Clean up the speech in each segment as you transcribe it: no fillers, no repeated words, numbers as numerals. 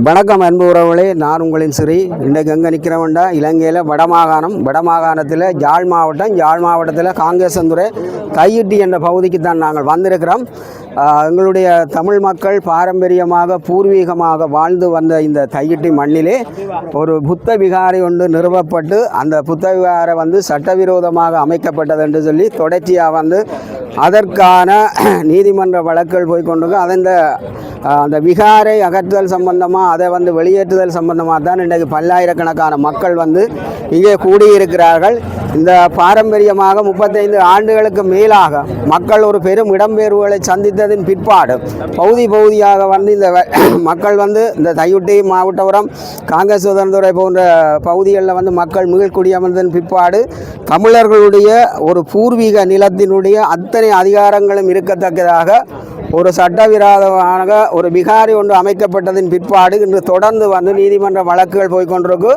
வணக்கம் அன்பு உறவுகளே, நான் உங்களின் சிறி. இன்றைக்கு எங்கே நிற்கிறவன்டா, இலங்கையில் வடமாகாணத்தில் யாழ் மாவட்டத்தில் காங்கேசந்துறை தையிட்டி என்ற பகுதிக்கு தான் நாங்கள் வந்திருக்கிறோம். எங்களுடைய தமிழ் மக்கள் பாரம்பரியமாக பூர்வீகமாக வாழ்ந்து வந்த இந்த தையிட்டி மண்ணிலே ஒரு புத்த விகாரை ஒன்று நிறுவப்பட்டு அந்த புத்த விகாரை சட்டவிரோதமாக அமைக்கப்பட்டது என்று சொல்லி தொடர்ச்சியாக அதற்கான நீதிமன்ற வழக்குகள் போய்கொண்டிருக்கு. அந்த விகாரை அகற்றுதல் சம்பந்தமாக அதை வெளியேற்றுதல் சம்பந்தமாக தான் இன்றைக்கு பல்லாயிரக்கணக்கான மக்கள் இங்கே கூடியிருக்கிறார்கள். இந்த பாரம்பரியமாக 35 ஆண்டுகளுக்கு மேலாக மக்கள் ஒரு பெரும் இடம்பெயர்வுகளை சந்தித்ததின் பிற்பாடு பகுதியாக இந்த மக்கள் இந்த தையிட்டி மாவட்டபுரம் காங்கேசந்துறை போன்ற பகுதிகளில் மக்கள் மீள்குடியமர்ந்ததன் பிற்பாடு தமிழர்களுடைய ஒரு பூர்வீக நிலத்தினுடைய அத்தனை அதிகாரங்களும் இருக்கத்தக்கதாக ஒரு சட்டவிரோதமாக ஒரு விகாரை ஒன்று அமைக்கப்பட்டதின் பிற்பாடு இன்று தொடர்ந்து நீதிமன்ற வழக்குகள் போய்கொண்டிருக்கு.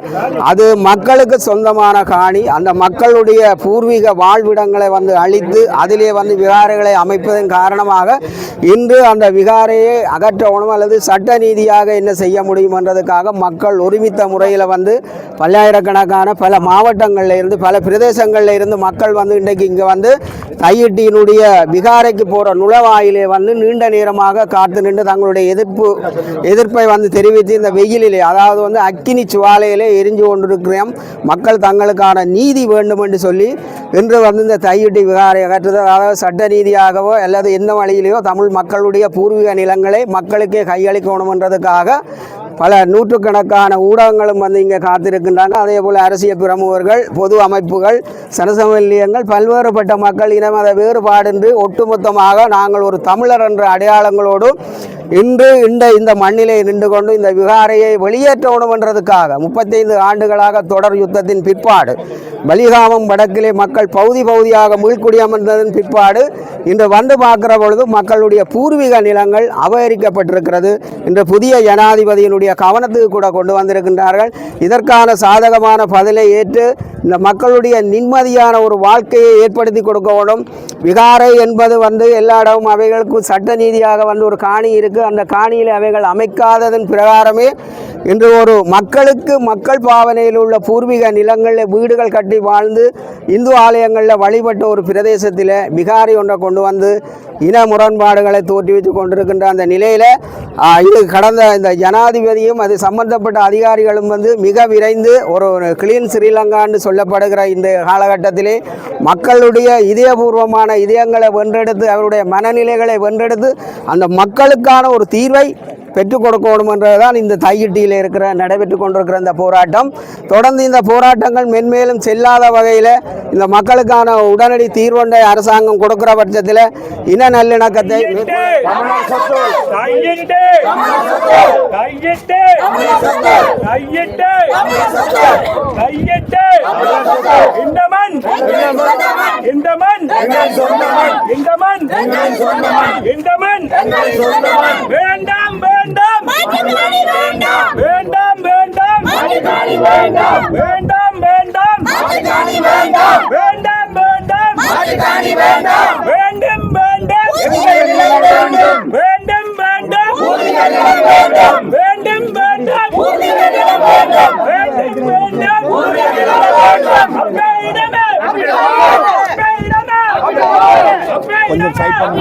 அது மக்களுக்கு சொந்தமான காணி. அந்த மக்களுடைய பூர்வீக வாழ்விடங்களை அழித்து அதிலே விகாரைகளை அமைப்பதன் காரணமாக இன்று அந்த விகாரையை அகற்றணும் அல்லது சட்ட நீதியாக என்ன செய்ய முடியும் என்றதுக்காக மக்கள் ஒருமித்த முறையில் பல்லாயிரக்கணக்கான பல மாவட்டங்களில் இருந்து பல பிரதேசங்களில் இருந்து மக்கள் இன்றைக்கு இங்கே தையிட்டியினுடைய விகாரைக்கு போகிற நுழைவாயிலே நீண்ட நேரமாக காத்து நின்று தங்களுடைய எதிர்ப்பை தெரிவித்து இந்த வெயிலிலே, அதாவது அக்கினி சுவாலையிலே எரிஞ்சு கொண்டிருக்கிறோம். மக்கள் தங்களுக்கான நீதி வேண்டும் என்று சொல்லி இன்று இந்த தையிட்டி விகாரை அகற்றுதல், அதாவது சட்ட நீதியாகவோ அல்லது எந்த வழியிலேயோ தமிழ் மக்களுடைய பூர்வீக நிலங்களை மக்களுக்கே கையளிக்கணும் என்றதுக்காக பல நூற்றுக்கணக்கான ஊடகங்களும் இங்கே காத்திருக்கின்றாங்க. அதே போல் அரசியல் பிரமுகர்கள், பொது அமைப்புகள், சனசமல்லியங்கள், பல்வேறுபட்ட மக்கள் இன மத வேறுபாடின்றி ஒட்டுமொத்தமாக நாங்கள் ஒரு தமிழர் என்ற அடையாளங்களோடு இன்று இந்த மண்ணிலே நின்று கொண்டு இந்த விகாரையை வெளியேற்றணும் என்றதுக்காக 35 ஆண்டுகளாக தொடர் யுத்தத்தின் பிற்பாடு பலிகாமம் வடக்கிலே மக்கள் பகுதியாக மீள்குடியமர்ந்ததன் பிற்பாடு இன்று பார்க்கிற பொழுது மக்களுடைய பூர்வீக நிலங்கள் அபகரிக்கப்பட்டிருக்கிறது. இன்று புதிய ஜனாதிபதியினுடைய கவனத்துக்கு கூட கொண்டு வந்திருக்கின்றார்கள். இதற்கான சாதகமான பதிலை ஏற்று இந்த மக்களுடைய நிம்மதியான ஒரு வாழ்க்கையை ஏற்படுத்தி கொடுக்க வேண்டும். விகாரை என்பது எல்லா இடமும் அவைகளுக்கு சட்ட நீதியாக ஒரு காணி இருக்குது. அந்த காணியில் அவைகள் அமைக்காததன் பிரகாரமே இன்று ஒரு மக்கள் பாவனையில் உள்ள பூர்வீக நிலங்களில் வீடுகள் கட்டி வாழ்ந்து இந்து ஆலயங்களில் வழிபட்ட ஒரு பிரதேசத்தில் விகாரை ஒன்றை கொண்டு இன முரண்பாடுகளை தோற்றுவித்து கொண்டிருக்கின்ற அந்த நிலையில் இது கடந்த இந்த ஜனாதிபதியும் அது சம்பந்தப்பட்ட அதிகாரிகளும் மிக விரைந்து ஒரு கிளீன் ஸ்ரீலங்கான்னு சொல்லப்படுகிற இந்த காலகட்டத்திலே மக்களுடைய இதயபூர்வமான இதயங்களை வென்றெடுத்து அவருடைய மனநிலைகளை வென்றெடுத்து அந்த மக்களுக்கான ஒரு தீர்வை பெற்றுக் கொடுக்கணும் என்றதுதான் இந்த தையிட்டியில் நடைபெற்று கொண்டிருக்கிற இந்த போராட்டம். தொடர்ந்து இந்த போராட்டங்கள் மென்மேலும் செல்லாத வகையில் இந்த மக்களுக்கான உடனடி தீர்வொன்றை அரசாங்கம் கொடுக்கிற பட்சத்தில் இன நல்லிணக்கத்தை வேண்டாம் வேண்டாம் வேண்டாம் வேண்டாம் வேண்டாம் வேண்டாம் வேண்டாம் வேண்டாம் வேண்டாம் வேண்டாம் வேண்டும் வேண்டும் வேண்டும் வேண்டும் வேண்டும் வேண்டும் கொஞ்சம் சைட் பண்ணி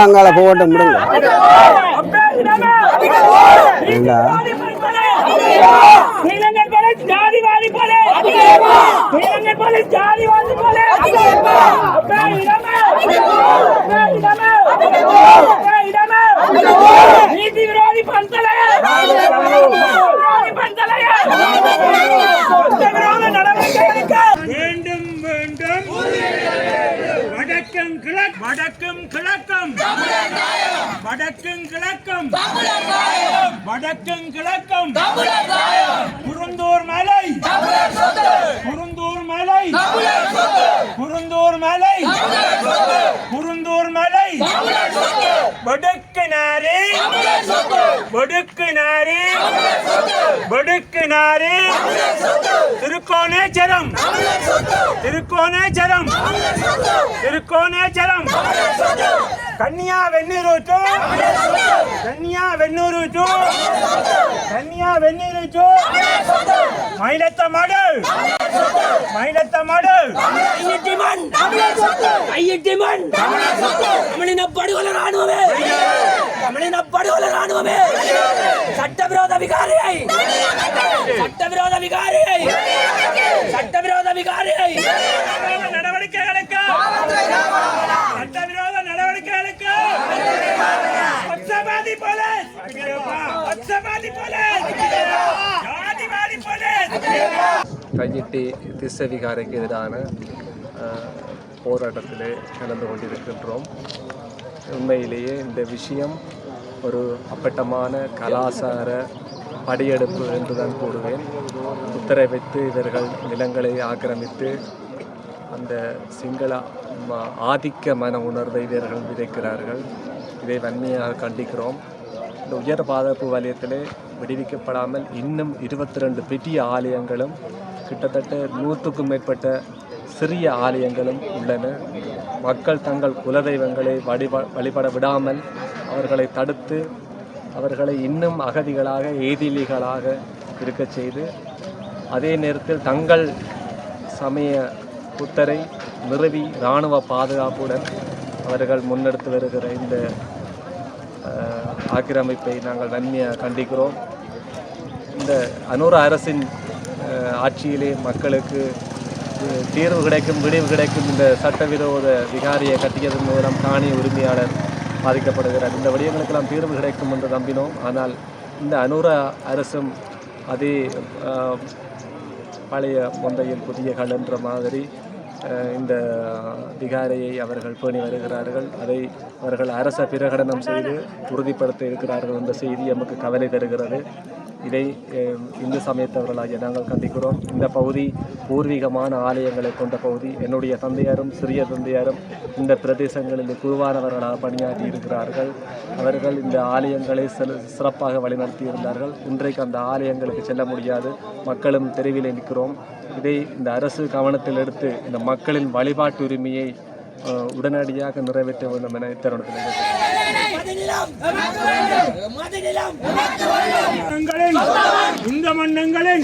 அங்கால போகட்டும் முடியல. நீதி விரோதி பந்தலைய வேண்டும் வேண்டும் வடக்கும் கிழக்கும் வடக்கும் கிழக்கும் குருந்தூர் மலை வடுக்கினாரே திருக்கோணேச்சரம் கன்னியா வெண்ணூரு வெந்நீரிச்சு மயிலத்த மாடு படுகொலை ராணுவமே சட்டவிரோத விகாரியை நடவடிக்கைகளுக்கு சட்டவிரோத நடவடிக்கைகளுக்கு பட்சபாதி போலீஸ் ஜாதிவாதி போலீஸ் கையிட்டி திஸ்ஸ விகாரைக்கு எதிரான போராட்டத்திலே கலந்து கொண்டிருக்கின்றோம். உண்மையிலேயே இந்த விஷயம் ஒரு அப்பட்டமான கலாசார படியெடுப்பு என்றுதான் கூறுவேன். உத்தரவை வைத்து இவர்கள் நிலங்களை ஆக்கிரமித்து அந்த சிங்கள ஆதிக்க மன உணர்வை இவர்கள் விதைக்கிறார்கள். இதை வன்மையாக கண்டிக்கிறோம். இந்த உயர் பாதுகாப்பு வலயத்திலே விடுவிக்கப்படாமல் இன்னும் 22 பெரிய ஆலயங்களும் கிட்டத்தட்ட 100க்கும் மேற்பட்ட சிறிய ஆலயங்களும் உள்ளன. மக்கள் தங்கள் குலதெய்வங்களை வழிபட விடாமல் அவர்களை தடுத்து அவர்களை இன்னும் அகதிகளாக ஏதிலிகளாக இருக்கச் செய்து அதே நேரத்தில் தங்கள் சமய புத்தரை நிறுவி இராணுவ பாதுகாப்புடன் அவர்கள் முன்னெடுத்து வருகிற இந்த ஆக்கிரமிப்பை நாங்கள் வன்மையாக கண்டிக்கிறோம். இந்த அனுர அரசின் ஆட்சியிலே மக்களுக்கு தீர்வு கிடைக்கும், விடிவு கிடைக்கும். இந்த சட்டவிரோத விகாரியை கட்டியதன் மூலம் காணி உரிமையாளர் பாதிக்கப்படுகிறார். இந்த விடயங்களுக்கெல்லாம் தீர்வு கிடைக்கும் என்று நம்பினோம். ஆனால் இந்த அனுர அரசும் அதே பழைய முந்தையில் புதிய கல் என்ற மாதிரி இந்த விகாரையை அவர்கள் பேணி வருகிறார்கள். அதை அவர்கள் அரச பிரகடனம் செய்து உறுதிப்படுத்த இருக்கிறார்கள் என்ற செய்தி நமக்கு கவலை தருகிறது. இதை இந்து சமயத்தவர்களாகிய நாங்கள் கண்டிக்கிறோம். இந்த பகுதி பூர்வீகமான ஆலயங்களை கொண்ட பகுதி. என்னுடைய தந்தையாரும் சிறிய தந்தையாரும் இந்த பிரதேசங்களில் குருவானவர்களாக பணியாற்றி இருக்கிறார்கள். அவர்கள் இந்த ஆலயங்களை சிறப்பாக வழிநடத்தி இருந்தார்கள். இன்றைக்கு அந்த ஆலயங்களுக்கு செல்ல முடியாது. மக்களும் தெருவில் நிற்கிறோம். இதை இந்த அரசு கவனத்தில் எடுத்து இந்த மக்களின் வழிபாட்டு உரிமையை உடனடியாக நிறைவேற்ற வேண்டும் என இத்தருணத்தில் இந்த மன்னங்களின்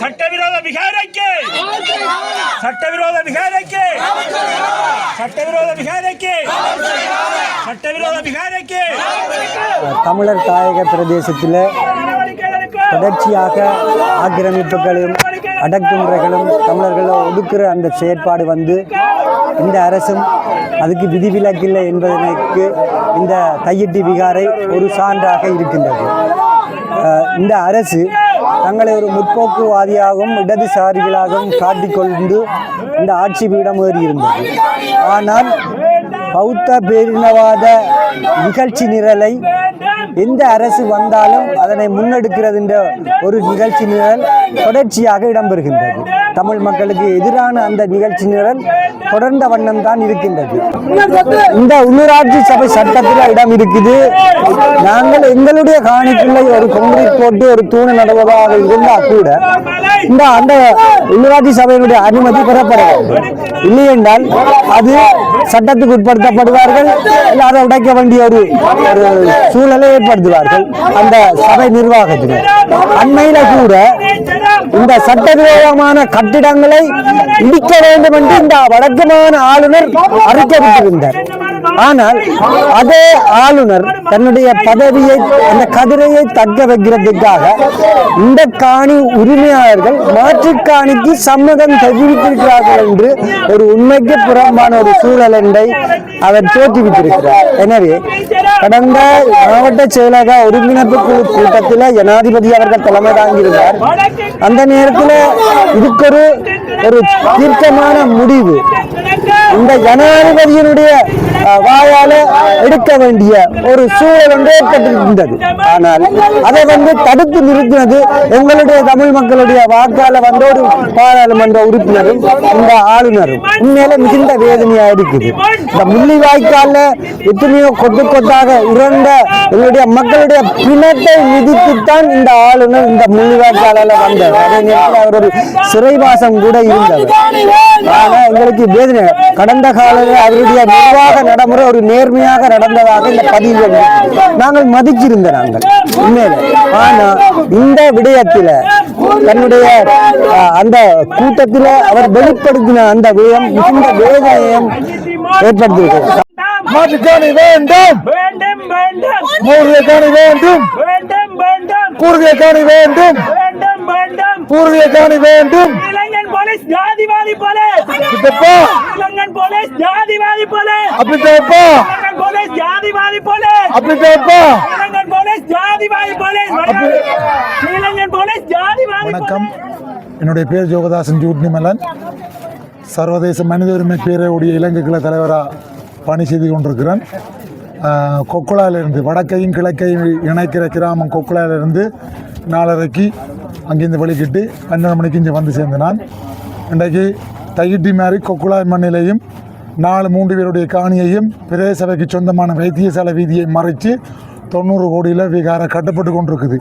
சட்டவிரோத விகாரைக்கு தமிழர் தாயக பிரதேசத்தில் தொடர்ச்சியாக ஆக்கிரமிப்புகளும் அடக்குமுறைகளும் தமிழர்களை ஒடுக்குற அந்த செயற்பாடு இந்த அரசும் அதுக்கு விதிவிலக்கில்லை என்பதற்கு இந்த கையிட்டி விகாரை ஒரு சான்றாக இருக்கின்றது. இந்த அரசு தங்களை ஒரு முற்போக்குவாதியாகவும் இடதுசாரிகளாகவும் காட்டிக்கொண்டு இந்த ஆட்சி பீடம் ஏறியிருந்தது. ஆனால் பௌத்த பேரினவாத நிகழ்ச்சி நிரலை எந்த அரசு வந்தாலும் அதனை முன்னெடுக்கிறது என்ற ஒரு நிகழ்ச்சி நிரல் தொடர்ச்சியாக இடம்பெறுகின்றது. தமிழ் மக்களுக்கு எதிரான அந்த நிகழ்ச்சி நிரல் தொடர்ந்த வண்ணம் தான் இருக்கின்றது. இந்த உள்ளூராட்சி சபை சட்டத்தில் இடம் இருக்குது. நாங்கள் எங்களுடைய காணிக்குள்ளே ஒரு கான்கிரீட் போட்டு ஒரு தூண் நடுவதாக இருந்தால் கூட அந்த உள்ளூராட்சி சபையினுடைய அனுமதி பெறப்பட வேண்டும். இல்லை என்றால் அது சட்டத்துக்கு உட்படுத்தப்படுவார்கள். அதை உடைக்க வேண்டிய ஒரு சூழலை ஏற்படுத்துவார்கள் அந்த சபை நிர்வாகத்தினர். அண்மையில கூட இந்த சட்டவிரோதமான கட்டிடங்களை இடிக்க வேண்டும் என்று இந்த வடக்குமான ஆளுநர் அறிக்கைவிட்டிருந்தார். ஆனால் அதே ஆளுநர் தன்னுடைய பதவியை அந்த கதிரையை தக்க வைக்கிறதுக்காக இந்த காணி உரிமையாளர்கள் மாற்று காணிக்கு சம்மதம் தெரிவித்திருக்கிறார்கள் என்று ஒரு உண்மைக்கு புறம்பான ஒரு சூழல் ஒன்றை அவர் தோற்றுவித்திருக்கிறார். எனவே கடந்த மாவட்ட செயலக ஒருங்கிணைப்பு குழு கூட்டத்தில் ஜனாதிபதி அவர்கள் தலைமை தாங்கியிருந்தார். அந்த நேரத்தில் இதுக்கு ஒரு தீர்க்கமான முடிவு இந்த ஜனாதிபதியினுடைய வாயால எடுக்க வேண்டிய ஒரு சூழல் ஒன்று ஏற்பட்டிருக்கின்றது. ஆனால் அதை தடுத்து நிறுத்தினது எங்களுடைய தமிழ் மக்களுடைய வாக்கால ஒரு பாராளுமன்ற உறுப்பினரும் இந்த ஆளுநரும். உண்மையில மிகுந்த வேதனையா இருக்குது. இந்த முள்ளிவாய்க்கால எத்தனையோ கொத்து கொத்தாக இறந்த எங்களுடைய மக்களுடைய பிணத்தை மிதித்துத்தான் இந்த ஆளுநர் இந்த முள்ளிவாய்க்கால வந்தவர். அதே நேரத்தில் அவர் ஒரு சிறைவாசம் கூட இருந்தவர். ஆனா எங்களுக்கு வேதனை. கடந்த காலத்தில் அவருடைய நிர்வாக முறை ஒரு நேர்மையாக நடந்ததாக இந்த பதிவுகள் நாங்கள் மதிச்சிருந்த நாங்கள் உண்மையில. ஆனா இந்த விடயத்தில் தன்னுடைய அந்த கூட்டத்தில் அவர் வெளிப்படுத்தின அந்த விடயம் மிகுந்த வேதனையும் ஏற்படுத்தியிருக்கிறது. மாட்டுக்காணி வேண்டும், வேண்டும் வேண்டும் பூர்வீக காணி வேண்டும், வேண்டும் வேண்டும் பூர்வீக காணி வேண்டும், வேண்டும் வேண்டும் பூர்வீக காணி வேண்டும். இலங்கன் போலீஸ் ஜாதிவாதி போலீஸ், அப்படிப்பா இலங்கன் போலீஸ் ஜாதிவாதி போலீஸ், அப்படிப்பா இலங்கன் போலீஸ் ஜாதிவாதி போலீஸ், அப்படிப்பா. இலங்கன் போலீஸ் ஜாதிவாதி போலீஸ், இலங்கன் போலீஸ் ஜாதிவாதி. வணக்கம், என்னுடைய பேர் ஜோகதாசன் ஜூட்னிமலன். சர்வதேச மனித உரிமை பேரவையுடைய இலங்கை கிளை தலைவராக பணி செய்து கொண்டிருக்கிறேன். கொக்குளாயிலிருந்து வடக்கையும் கிழக்கையும் இணைக்கிற கிராமம் கொக்குளாயிலிருந்து 4:30க்கு அங்கேருந்து வெளிக்கிட்டு 12 மணிக்கு இங்கே வந்து சேர்ந்து நான் இன்றைக்கு தையிட்டி மாதிரி கொக்குளாய் மண்ணிலையும் 3 பேருடைய காணியையும் பிரதேச சபைக்கு சொந்தமான வைத்தியசாலை வீதியை மறைத்து 90 கோடியில் விகாரம் கட்டப்பட்டு கொண்டிருக்குது.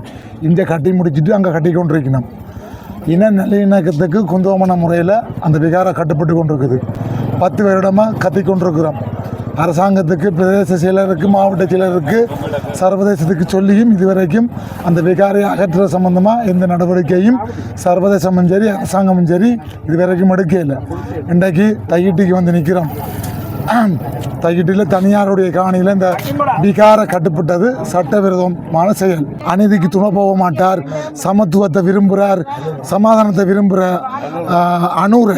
இங்கே கட்டி முடிச்சுட்டு அங்கே கட்டி கொண்டிருக்கணும். இன நல்லிணக்கத்துக்கு குந்தோமன முறையில் அந்த விகாரம் கட்டப்பட்டு கொண்டிருக்குது. 10 வருடமாக கத்தி கொண்டிருக்கிறோம். அரசாங்கத்துக்கு, பிரதேச செயலருக்கு, மாவட்ட செயலருக்கு, சர்வதேசத்துக்கு சொல்லியும் இதுவரைக்கும் அந்த விகாரை அகற்றுற சம்பந்தமாக எந்த நடவடிக்கையும் சர்வதேசமும் சரி அரசாங்கமும் சரி இதுவரைக்கும் எடுக்கல. இன்றைக்கு தையிட்டிக்கு வந்து நிற்கிறோம். தையிட்டியில் தனியாருடைய காணியில் இந்த விகார கட்டுப்பட்டது சட்டவிரோதமான செயல். அநீதிக்கு துணை போக மாட்டார், சமத்துவத்தை விரும்புகிறார், சமாதானத்தை விரும்புகிற அனுர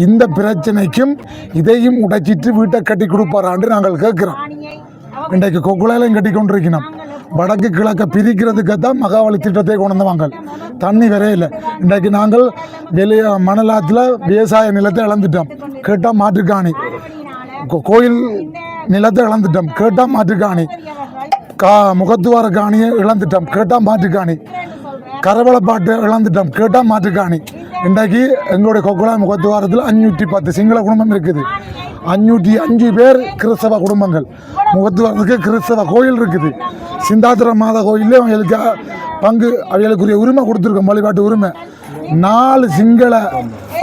இந்த பிரச்சனைக்கும் இதையும் உடைச்சிட்டு வீட்டை கட்டி கொடுப்பாரான்னு நாங்கள் கேட்குறோம். இன்றைக்கு கொக்குளையிலையும் கட்டி கொண்டிருக்கணும். வடக்கு கிழக்க பிரிக்கிறதுக்கு தான் மகாவலி திட்டத்தை கொண்டு வாங்க. தண்ணி வரையில இன்றைக்கு நாங்கள் வெளியே மணலாத்தில் விவசாய நிலத்தை இழந்துட்டோம், கேட்டால் மாற்றுக்காணி. கோயில் நிலத்தை இழந்துட்டோம், கேட்டால் மாற்றுக்காணி. முகத்துவார காணியை இழந்துட்டோம், கேட்டால் மாற்றுக்காணி. கரவளப்பாட்டு இழந்துட்டோம், கேட்டால் மாற்றுக்காணி. இன்றைக்கு எங்களுடைய கொக்குளாய் முகத்துவாரத்தில் 510 சிங்கள குடும்பம் இருக்குது. 505 பேர் கிறிஸ்தவ குடும்பங்கள். முகத்துவாரத்துக்கு கிறிஸ்தவ கோயில் இருக்குது. சிந்தாத்திர மாதா கோயிலே அவங்களுக்கு பங்கு, அவங்களுக்குரிய உரிமை கொடுத்துருக்கோம், வழிபாட்டு உரிமை. 4 சிங்கள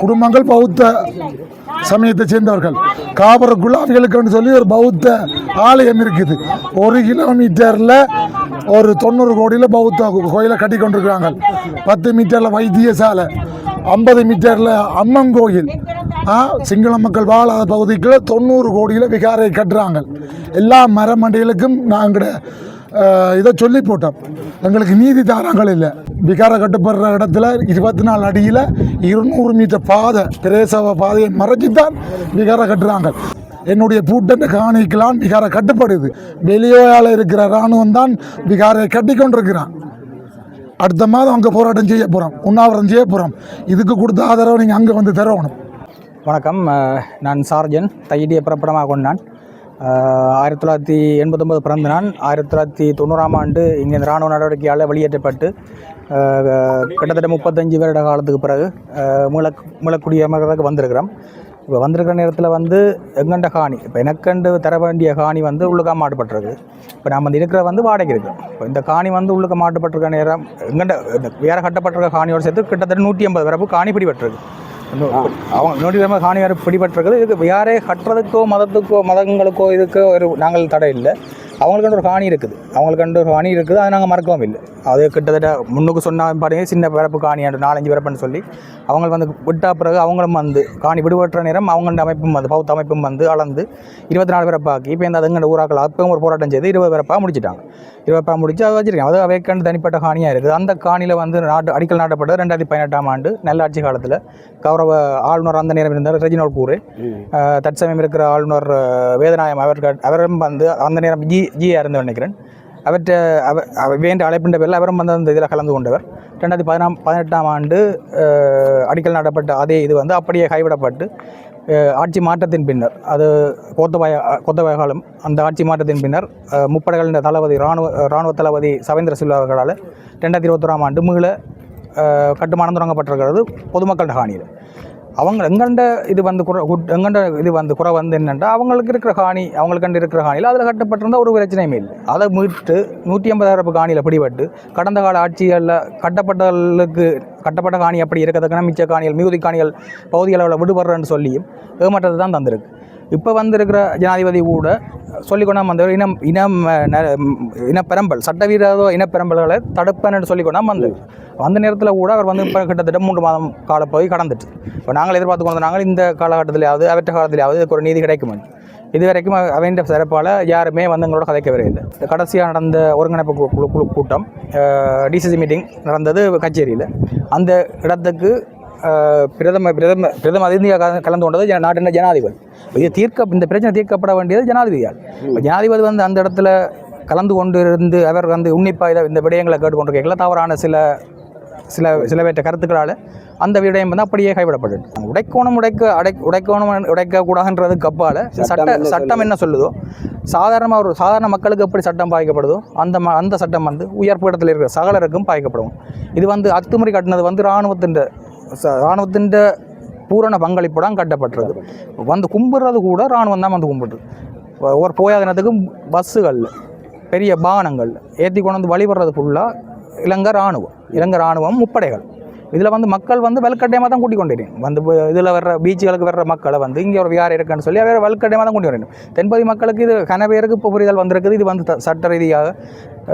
குடும்பங்கள் பௌத்த சமயத்தை சேர்ந்தவர்கள். காபருக்குள்ள அவங்களுக்குன்னு சொல்லி ஒரு பௌத்த ஆலயம் இருக்குது. 1 கிலோமீட்டரில் ஒரு 90 கோடியில் பௌத்த கோயிலை கட்டி கொண்டிருக்கிறாங்க. 10 மீட்டரில் வைத்தியசாலை, 50 மீட்டரில் அம்மன் கோயில். சிங்கள மக்கள் வாழாத பகுதிக்குள்ள 90 கோடியில் விகாரை கட்டுறாங்க. எல்லா மரமண்டைகளுக்கும் நாங்கள் இதை சொல்லி போட்டோம். எங்களுக்கு நீதி தாராங்கள் இல்லை. விகார கட்டுப்படுற இடத்துல 24 அடியில் 200 மீட்டர் பாதை, பிரேசவ பாதையை மறைச்சி தான் விகார கட்டுறாங்க. என்னுடைய பூட்டை காணிக்கலாம் விகார கட்டுப்படுது. வெளியோயால் இருக்கிற இராணுவம் தான் விகாரை கட்டி கொண்டிருக்கிறான். அடுத்த மாதம் அங்கே போராட்டம் செய்ய போகிறோம், உண்ணாவிரதம் செய்ய போகிறோம். இதுக்கு கொடுத்த ஆதரவு நீங்கள் அங்கே வந்து தரணும். வணக்கம், நான் சார்ஜன். தையிட்டியை பிறப்பிடமாக கொண்டான். 1989 பிறந்த நான் 1990ஆம் ஆண்டு இங்கே இராணுவ நடவடிக்கையால் வெளியேற்றப்பட்டு கிட்டத்தட்ட 35 வருட காலத்துக்கு பிறகு மீளக்குடியமர்றதுக்கு வந்திருக்கிறோம். இப்போ வந்திருக்கிற நேரத்தில் வந்து எங்கண்ட காணி, இப்போ எனக்கண்டு தர வேண்டிய காணி வந்து உள்ளுக்காக மாட்டுப்பட்டிருக்கு. இப்போ நாம் வந்து இருக்கிற வந்து வாடகை இருக்கிறோம். இப்போ இந்த காணி வந்து உள்ளுக்க மாட்டுப்பட்டிருக்க நேரம் எங்கண்ட வேறு கட்டப்பட்டிருக்க காணியோடு சேர்த்து கிட்டத்தட்ட 150 வரப்பு காணி பிடிபட்டிருக்கு. அவங்க 150 காணி வேறு பிடிபட்டிருக்குது. இதுக்கு யாரே கட்டுறதுக்கோ மதங்களுக்கோ இதுக்கோ ஒரு நாங்கள் தடை இல்லை. அவங்களுக்குன்ற ஒரு காணி இருக்குது, அவங்களுக்குன்ற ஒரு காணி இருக்குது. அதை நாங்கள் மறக்கவும் இல்லை. அது கிட்டத்தட்ட முன்னுக்கு சொன்னால் பாருங்க, சின்ன பிறப்பு காணி 4-5 பிறப்புன்னு சொல்லி அவங்க வந்து விட்டா பிறகு அவங்களும் வந்து காணி விடுபட்டுற நேரம் அவங்களோட அமைப்பும் வந்து பௌத்த அமைப்பும் வந்து அளந்து 24 பிறப்பாக்கி இப்போ இந்த அதுங்கண்ட ஊராக்கள் அப்பவும் ஒரு போராட்டம் செய்து 20 பிறப்பாக முடிச்சிட்டாங்க. 20 பிறப்பாக முடிச்சு அதை வச்சிருக்கேன். அது அவைக்கண்டு தனிப்பட்ட காணியாக இருக்குது. அந்த காணியில் வந்து அடிக்கல் நாட்டப்பட்டது 2018ஆம் ஆண்டு நல்லாட்சி காலத்தில். கௌரவ ஆளுநர் அந்த நேரம் இருந்தார் ரெஜினோல் கூறு. தற்சமயம் இருக்கிற ஆளுநர் வேதநாயம் அவரும் வந்து அந்த நேரம் ஜியாக இருந்து நினைக்கிறேன். வேண்ட அழைப்பின்ற பேரில் அவரும் வந்து அந்த இதில் கலந்து கொண்டவர். 2018ஆம் ஆண்டு அடிக்கல் நாட்டப்பட்ட அதே இது வந்து அப்படியே கைவிடப்பட்டு ஆட்சி மாற்றத்தின் பின்னர், அது கோத்தபாய காலம், அந்த ஆட்சி மாற்றத்தின் பின்னர் முப்படைகளின் தளபதி இராணுவ தளபதி சவேந்திர சில்வா அவர்களால் 2021ஆம் ஆண்டு மீள கட்டுமானம் தொடங்கப்பட்டிருக்கிறது பொதுமக்கள காணியில். அவங்க எங்கண்ட இது வந்து குறை வந்து என்னென்னா அவங்களுக்கு இருக்கிற காணி, அவங்களுக்கண்டு இருக்கிற காணியில் அதில் கட்டப்பட்டிருந்தால் ஒரு பிரச்சனையுமே இல்லை. அதை மீட்டு 150,000 காணியில் பிடிபட்டு கடந்த கால ஆட்சிகளில் கட்டப்பட்ட காணி அப்படி இருக்கிறதுக்கான மிச்ச காணிகள் மிகுதி காணிகள் பகுதி அளவில் விடுபடுறன்னு சொல்லியும் ஏமாற்றத்தை தான் தந்திருக்கு. இப்போ வந்திருக்கிற ஜனாதிபதி கூட சொல்லிக்கொண்டாம வந்தவர் இனப்பெரம்பல் சட்டவிரோத இனப்பெரம்பல்களை தடுப்பேன்னு சொல்லிக்கொண்டாம அந்த நேரத்தில் கூட அவர் வந்து இப்போ கிட்டத்தட்ட 3 மாதம் காலப்பகுதி கடந்துட்டு இப்போ நாங்கள் எதிர்பார்த்து கொண்டு நாங்கள் இந்த காலகட்டத்திலேயாவது அவற்ற காலத்திலேயாவது இதுக்கு ஒரு நீதி கிடைக்கும். இது வரைக்கும் அவன் சிறப்பால் யாருமே வந்து எங்களோட கதைக்க வரவில்லை. கடைசியாக நடந்த ஒருங்கிணைப்பு குழு கூட்டம் டிசிசி மீட்டிங் நடந்தது கச்சேரியில். அந்த இடத்துக்கு பிரதம அதிதியாக கலந்து கொண்டது நாட்டின் ஜனாதிபதி. இந்த பிரச்சனை தீர்க்கப்பட வேண்டியது ஜனாதிபதியால். ஜனாதிபதி வந்து அந்த இடத்துல கலந்து கொண்டு இருந்து அவர் வந்து உன்னிப்பாக இந்த விடயங்களை கேட்டுக்கொண்டு கேட்கல தவறான சில பேற்ற கருத்துக்களால் அந்த விடயம் வந்து அப்படியே கைவிடப்பட்டது. உடைக்கக்கூடாதுன்றதுக்கு அப்பால் சட்டம் என்ன சொல்லுதோ சாதாரண மக்களுக்கு எப்படி சட்டம் பாதிக்கப்படுதோ அந்த சட்டம் வந்து உயர் பீடத்தில் இருக்கிற சகலருக்கும் பாதிக்கப்படும். இது வந்து அத்துமுறை கட்டினது வந்து இராணுவத்தின் பூரண பங்களிப்புடன் கட்டப்பட்டது. வந்து கும்பிட்றது கூட இராணுவம் தான் வந்து கும்பிடுது. ஒரு போயாத நேரத்துக்கு பஸ்ஸுகள் பெரிய வாகனங்கள் ஏற்றி கொண்டு வந்து வழிபடுறது ஃபுல்லாக இலங்கை இராணுவம் முப்படைகள். இதில் வந்து மக்கள் வந்து வலுக்கட்டாயமாக தான் கூட்டிக் கொண்டு வந்து இதில் வர்ற பீச்சுகளுக்கு வர்ற மக்களை வந்து இங்கே ஒரு வியாரம் இருக்குன்னு சொல்லி வேறு வலுக்கட்டாயமாக தான் கூட்டி வரணும். தென்பகுதி மக்களுக்கு இது கனவேருக்கு இப்போ புரிதல் வந்திருக்குது. இது வந்து சட்ட ரீதியாக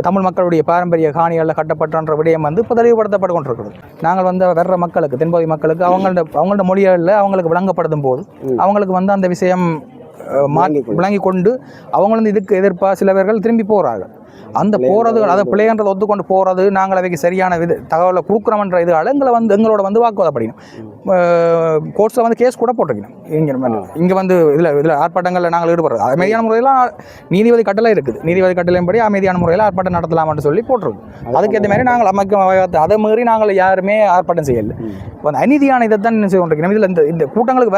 தமிழ் மக்களுடைய பாரம்பரிய காணிகளில் கட்டப்பட்டன்ற விடயம் வந்து இப்போ தெளிவுபடுத்தப்பட்டு கொண்டிருக்கிறது. நாங்கள் வந்து வர்ற மக்களுக்கு தென்பகுதி மக்களுக்கு அவங்களோட மொழிகளில் அவங்களுக்கு விளங்கப்படுத்தும் போது அவங்களுக்கு வந்து அந்த விஷயம் விளங்கி கொண்டு அவங்க வந்து இதுக்கு எதிர்ப்பாக சில பேர்கள் திரும்பி போகிறார்கள். அந்த போகிறது அதை பிள்ளைன்றதை ஒத்துக்கொண்டு போகிறது நாங்கள் அவைக்கு சரியான தகவலை கொடுக்குறோம்ன்ற இதால் எங்களோட வந்து வாக்குவாதப்படிக்கணும். கோர்ட்ஸில் வந்து கேஸ் கூட போட்டிருக்கணும். இங்கே வந்து இதில் ஆர்ப்பாட்டங்களில் நாங்கள் ஈடுபடுறது அமைதியான முறையில் நீதிபதி கட்டளை இருக்குது. நீதிபதி கட்டளையின்படி அமைதியான முறையில் ஆர்ப்பாட்டம் நடத்தலாம்னு சொல்லி போட்டிருக்கோம். அதுக்கேற்ற மாதிரி நாங்கள் அதை மீறி நாங்கள் யாருமே ஆர்ப்பாட்டம் செய்யலை. இப்போ அந்த அநீதியான இதை தான் செய்து கொண்டிருக்கணும். இதில் இந்த கூட்டங்களுக்கு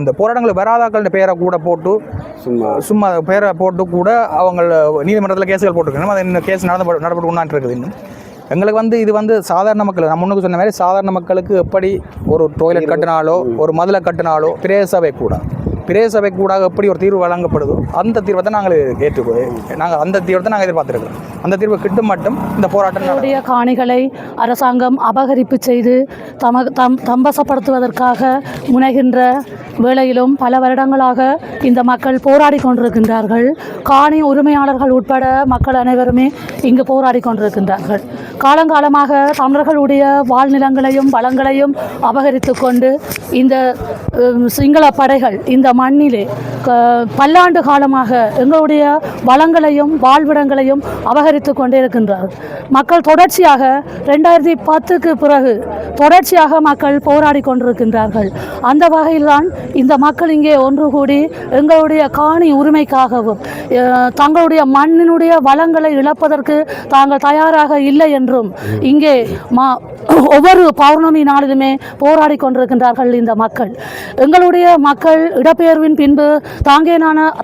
இந்த போராட்டங்களுக்கு வராதாக்கள் பேரை கூட போட்டு சும்மா பேரை போட்டு கூட அவங்க நீதிமன்றத்தில் கேஸுகள் போட்டிருக்கணும். அது இன்னும் கேஸ் நடப்பட்டு கொண்டாண்டு இருக்குது. இன்னும் எங்களுக்கு வந்து இது வந்து சாதாரண மக்கள் நான் முன்னுக்கு சொன்ன மாதிரி சாதாரண மக்களுக்கு எப்படி ஒரு டொய்லெட் கட்டினாலோ ஒரு மதிலை கட்டினாலோ பிரேசபை கூட எப்படி ஒரு தீர்வு வழங்கப்படுதோ அந்த தீர்வை தான் நாங்கள் நாங்கள் அந்த தீர்வை தான் நாங்கள் எதிர்பார்த்துருக்கோம். அந்த தீர்வு கிட்டும் மட்டும் இந்த போராட்டம் காணிகளை அரசாங்கம் அபகரிப்பு செய்து தம்பசப்படுத்துவதற்காக முனைகின்ற வேளையிலும் பல வருடங்களாக இந்த மக்கள் போராடி கொண்டிருக்கின்றார்கள். காணி உரிமையாளர்கள் உட்பட மக்கள் அனைவருமே இங்கு போராடி கொண்டிருக்கின்றார்கள். காலங்காலமாக தமிழர்களுடைய வாழ்நிலங்களையும் வளங்களையும் அபகரித்து கொண்டு இந்த சிங்கள படைகள் இந்த மண்ணிலே பல்லாண்டு காலமாக எங்களுடைய வளங்களையும் வாழ்விடங்களையும் அபகரித்து கொண்டே இருக்கின்றார்கள். மக்கள் தொடர்ச்சியாக 2010க்கு பிறகு தொடர்ச்சியாக மக்கள் போராடி கொண்டிருக்கின்றார்கள். அந்த வகையில்தான் இந்த மக்கள் இங்கே ஒன்று கூடி எங்களுடைய காணி உரிமைக்காகவும் தங்களுடைய மண்ணினுடைய வளங்களை இழப்பதற்கு தாங்கள் தயாராக இல்லை என்றும் இங்கே ஒவ்வொரு பௌர்ணமி நாளிலுமே போராடி கொண்டிருக்கின்றார்கள் இந்த மக்கள். எங்களுடைய மக்கள் இடப்பெயர்வின் பின்பு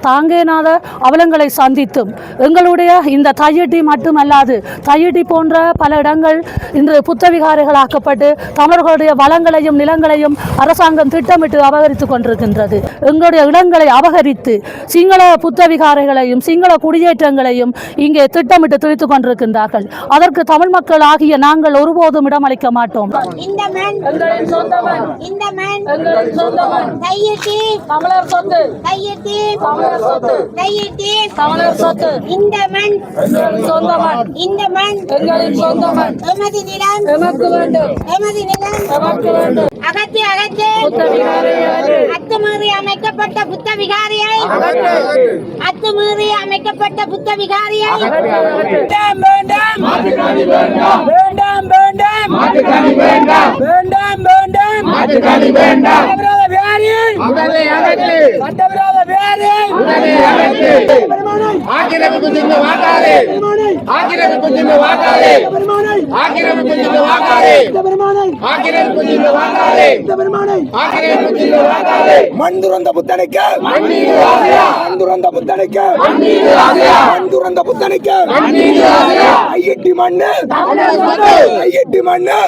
தாங்கேனாத அவலங்களை சந்தித்தும் எங்களுடைய இந்த தையிட்டி மட்டுமல்லாது தையிட்டி போன்ற பல இடங்கள் இன்று புத்தவிகாரைகளாக்கப்பட்டு தமிழர்களுடைய வளங்களையும் நிலங்களையும் அரசாங்கம் திட்டமிட்டு அபகரித்து கொண்டிருக்கின்றது. எங்களுடைய இடங்களை அபகரித்து சிங்கள புத்தவிகாரைகளையும் சிங்கள குடியேற்றங்களையும் இங்கே திட்டமிட்டு திணித்துக் கொண்டிருக்கின்றார்கள். அதற்கு தமிழ் மக்கள் ஆகிய நாங்கள் ஒருபோதும் இடமளிக்க மாட்டோம். இந்த மண் எங்களின் சொந்த மண். இந்த மண் எங்களின் சொந்த மண். தையிட்டி தமிழர் சொத்து. தையிட்டி தமிழர் சொத்து. தையிட்டி தமிழர் சொத்து. இந்த மண் எங்களின் சொந்த மண். இந்த மண் எங்களின் சொந்த மண். எமது நிலம் எமக்கு வேண்டும். எமது நிலம் எமக்கு வேண்டும். அகற்றி அத்துமீறி அமைக்கப்பட்ட புத்த விகாரியை அத்துமீறி அமைக்கப்பட்ட புத்த விகாரியை வேண்டாம் வேண்டாம் வேண்டாம் வேண்டாம் வேண்டாம் வேண்டாம் வேண்டாம் சட்டவிரோத விகாரியை சட்டவிரோத விகாரியை ஆக்கிரமிப்பு சின்ன வாக்காளே ஆக்கிரமிப்பு சின்ன வாக்காளே ஆக்கிரமிப்பு சின்ன வாக்காளே ஆக்கிரமிப்பு சின்ன வாக்காளே ஆக்கிரமிப்பு சின்ன வாக்காளே மண் துறந்த புத்தனுக்கு மண் துறந்த புத்தனுக்கு மண் துறந்த புத்தனுக்கு ஐயட்டி மண்ணு ஐயட்டி மண்ணு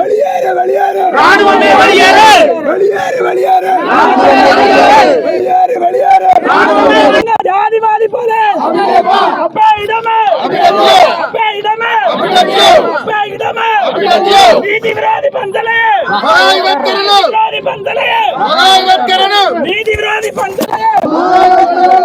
வெளியேறு வெளியேறு ராணுவமே வெளியேறு வெளியேறு வெளியேறு வெளியேறு வெளியேறு ஜாதிவாதி போல அப்பே இடமே அப்பே இடமே அப்பே இடமே நீதி விரோதி பந்தலே விரோதி பந்தலையே நீதி விரோதி பந்தலையே